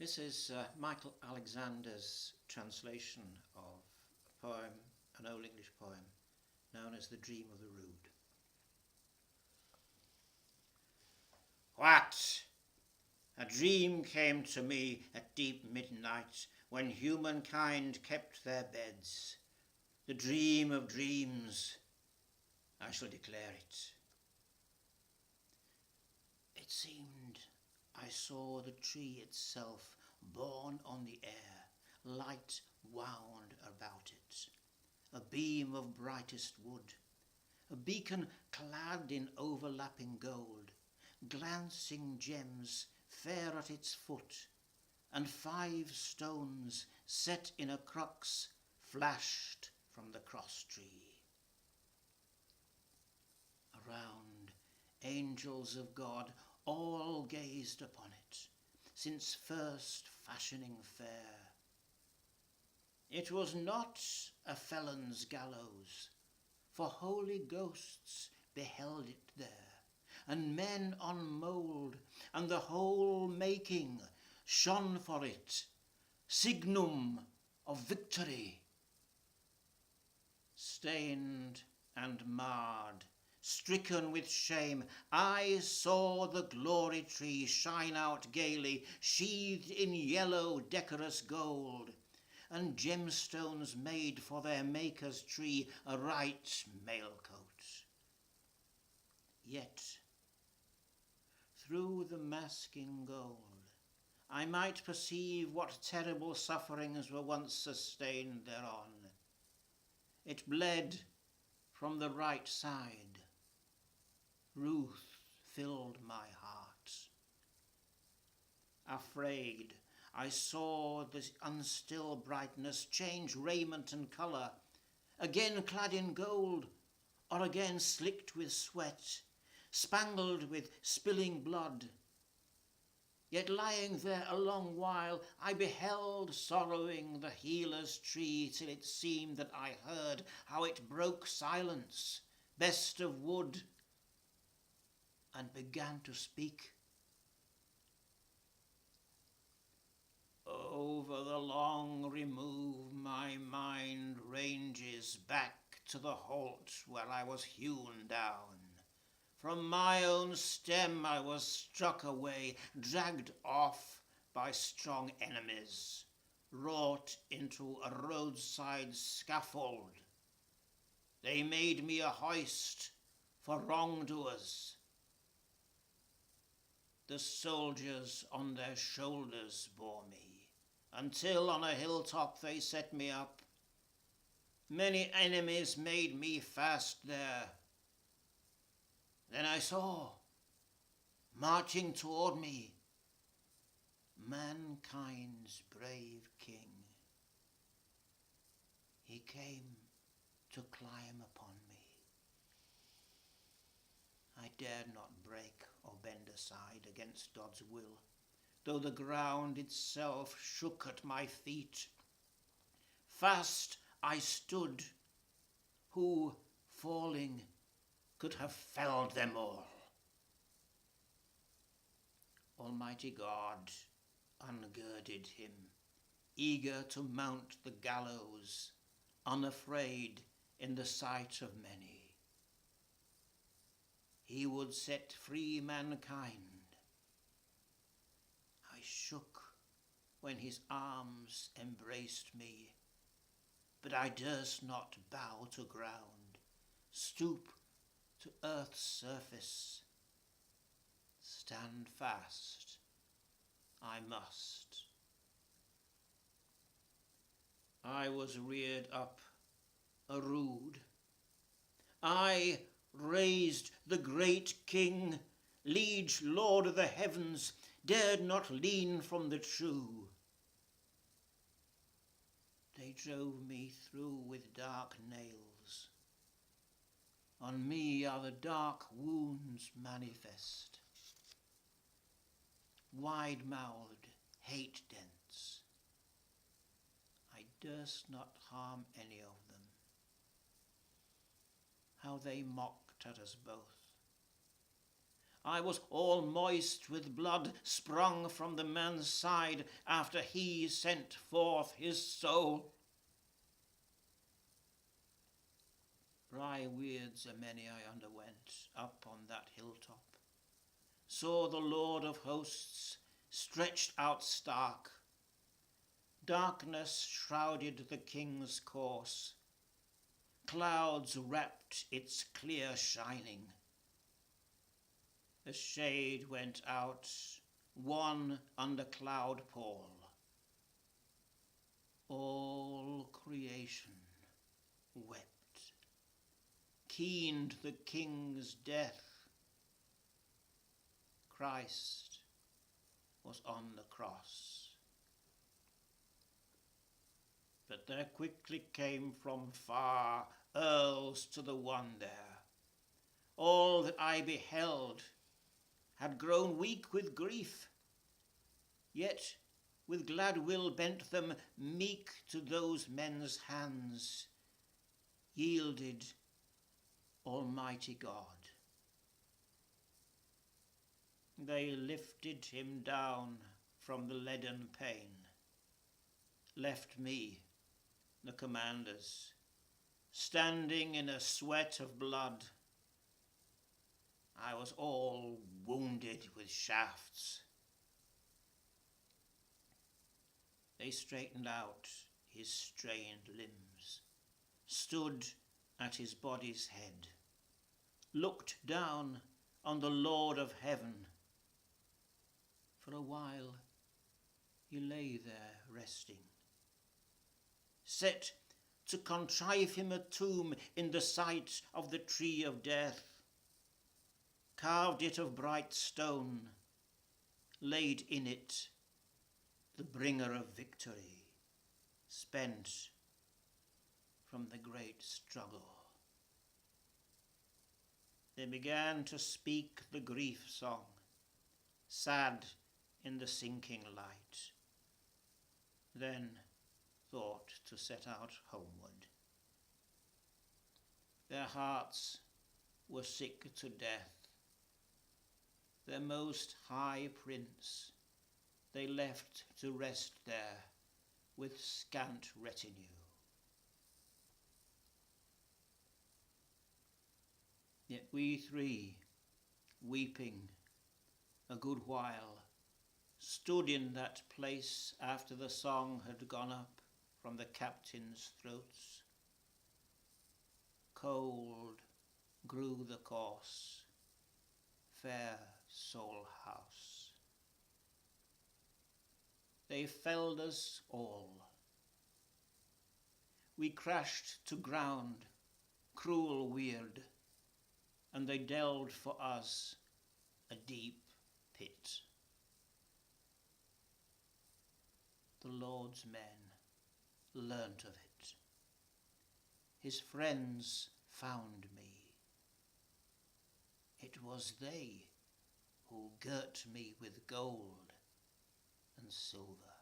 This is Michael Alexander's translation of a poem, an Old English poem, known as The Dream of the Rood. What? A dream came to me at deep midnight, when humankind kept their beds. The dream of dreams, I shall declare it. It seemed I saw the tree itself borne on the air, light wound about it, a beam of brightest wood, a beacon clad in overlapping gold, glancing gems fair at its foot, and 5 stones set in a crux flashed from the cross tree. Around, angels of God all gazed upon it, since first fashioning fair. It was not a felon's gallows, for holy ghosts beheld it there, and men on mould, and the whole making shone for it, signum of victory. Stained and marred, stricken with shame, I saw the glory tree shine out gaily, sheathed in yellow decorous gold, and gemstones made for their maker's tree a right mail-coat. Yet, through the masking gold, I might perceive what terrible sufferings were once sustained thereon. It bled from the right side. Ruth filled my heart. Afraid, I saw the unstill brightness change raiment and colour, again clad in gold, or again slicked with sweat, spangled with spilling blood. Yet lying there a long while, I beheld sorrowing the healer's tree, till it seemed that I heard how it broke silence, best of wood, and began to speak. Over the long remove my mind ranges back to the halt where I was hewn down. From my own stem I was struck away, dragged off by strong enemies, wrought into a roadside scaffold. They made me a hoist for wrongdoers. The soldiers on their shoulders bore me, until on a hilltop they set me up. Many enemies made me fast there. Then I saw, marching toward me, mankind's brave king. He came to climb upon me. I dared not break or bend aside against God's will, though the ground itself shook at my feet. Fast I stood, who, falling, could have felled them all. Almighty God ungirded him, eager to mount the gallows, unafraid in the sight of many. He would set free mankind. I shook when his arms embraced me, but I durst not bow to ground, stoop to earth's surface. Stand fast, I must. I was reared up a Rood. I raised the great king, liege lord of the heavens, dared not lean from the true. They drove me through with dark nails. On me are the dark wounds manifest, wide-mouthed hate dents. I durst not harm any of them. How they mocked at us both. I was all moist with blood sprung from the man's side after he sent forth his soul. Dry weirds a many I underwent up on that hilltop. Saw the Lord of hosts stretched out stark. Darkness shrouded the king's course. Clouds wrapped its clear shining. The shade went out, one under cloud pall. All creation wept, keened the king's death. Christ was on the cross. But there quickly came from far earls to the one there. All that I beheld had grown weak with grief, yet with glad will bent them meek to those men's hands, yielded Almighty God. They lifted him down from the leaden pane, left me, the commanders, standing in a sweat of blood. I was all wounded with shafts. They straightened out his strained limbs, stood at his body's head, looked down on the Lord of heaven. For a while he lay there resting, set to contrive him a tomb in the sight of the tree of death, carved it of bright stone, laid in it the bringer of victory, spent from the great struggle. They began to speak the grief song, sad in the sinking light, then thought to set out homeward. Their hearts were sick to death. Their most high prince they left to rest there with scant retinue. Yet we three, weeping a good while, stood in that place after the song had gone up from the captains' throats. Cold grew the course, fair soul house. They felled us all. We crashed to ground, cruel weird, and they delved for us a deep pit. The Lord's men learnt of it. His friends found me. It was they who girt me with gold and silver.